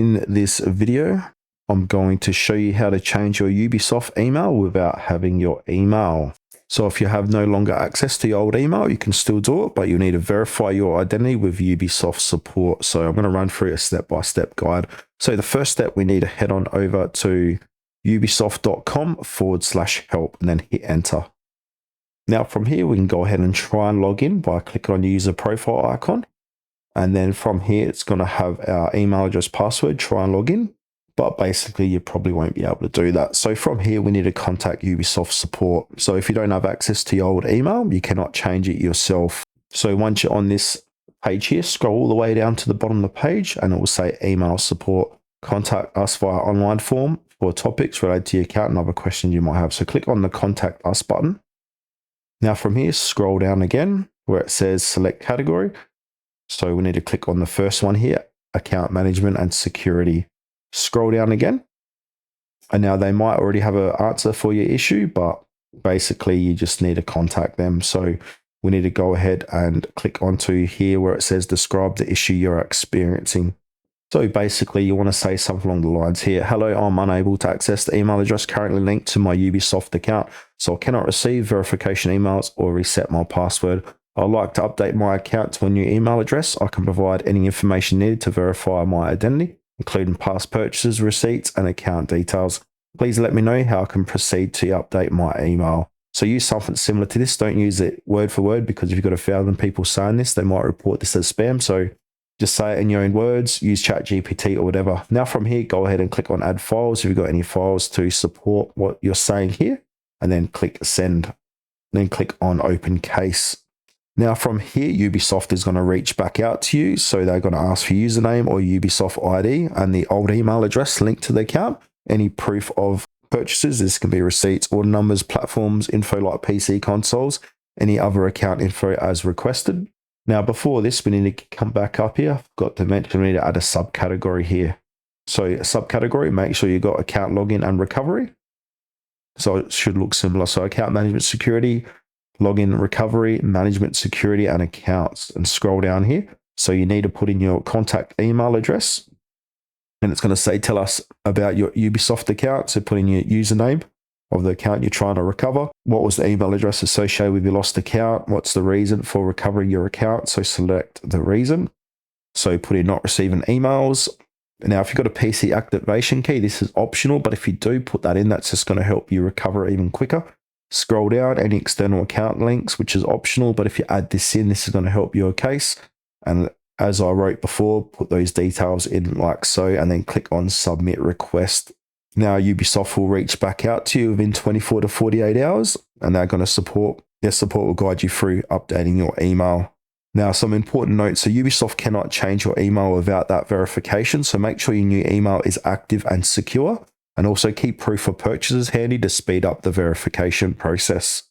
In this video, I'm going to show you how to change your Ubisoft email without having your email. So if you have no longer access to your old email, you can still do it, but you need to verify your identity with Ubisoft support. So I'm going to run through a step-by-step guide. So the first step, we need to head on over to ubisoft.com/help and then hit enter. Now from here, we can go ahead and try and log in by clicking on the user profile icon. And then from here, it's going to have our email address, password, try and log in. But basically, you probably won't be able to do that. So from here, we need to contact Ubisoft support. So if you don't have access to your old email, you cannot change it yourself. So once you're on this page here, scroll all the way down to the bottom of the page and it will say email support. Contact us via online form for topics related to your account and other questions you might have. So click on the contact us button. Now from here, scroll down again where it says select category. So we need to click on the first one here, account management and security. Scroll down again. And now they might already have an answer for your issue, but basically you just need to contact them. So we need to go ahead and click onto here where it says describe the issue you're experiencing. So basically you want to say something along the lines here. Hello, I'm unable to access the email address currently linked to my Ubisoft account, so I cannot receive verification emails or reset my password. I'd like to update my account to a new email address. I can provide any information needed to verify my identity, including past purchases, receipts, and account details. Please let me know how I can proceed to update my email. So use something similar to this. Don't use it word for word, because if you've got 1,000 people saying this, they might report this as spam. So just say it in your own words, use ChatGPT or whatever. Now from here, go ahead and click on add files if you've got any files to support what you're saying here, and then click send. Then click on open case. Now from here, Ubisoft is going to reach back out to you. So they're going to ask for username or Ubisoft ID and the old email address linked to the account. Any proof of purchases, this can be receipts, order numbers, platforms, info like PC consoles, any other account info as requested. Now before this, we need to come back up here. I forgot to mention we need to add a subcategory here. So a subcategory, make sure you got account login and recovery. So it should look similar. So account management security, login recovery, management security, and accounts, and scroll down here. So you need to put in your contact email address, and it's going to say, tell us about your Ubisoft account. So put in your username of the account you're trying to recover. What was the email address associated with your lost account? What's the reason for recovering your account? So select the reason. So put in not receiving emails. Now, if you've got a PC activation key, this is optional, but if you do put that in, that's just going to help you recover even quicker. Scroll down, any external account links, which is optional, but if you add this in, this is going to help your case. And as I wrote before, put those details in like so, and then click on submit request. Now Ubisoft will reach back out to you within 24 to 48 hours, and they're going to support, their support will guide you through updating your email. Now, some important notes. So Ubisoft cannot change your email without that verification. So make sure your new email is active and secure. And also keep proof of purchases handy to speed up the verification process.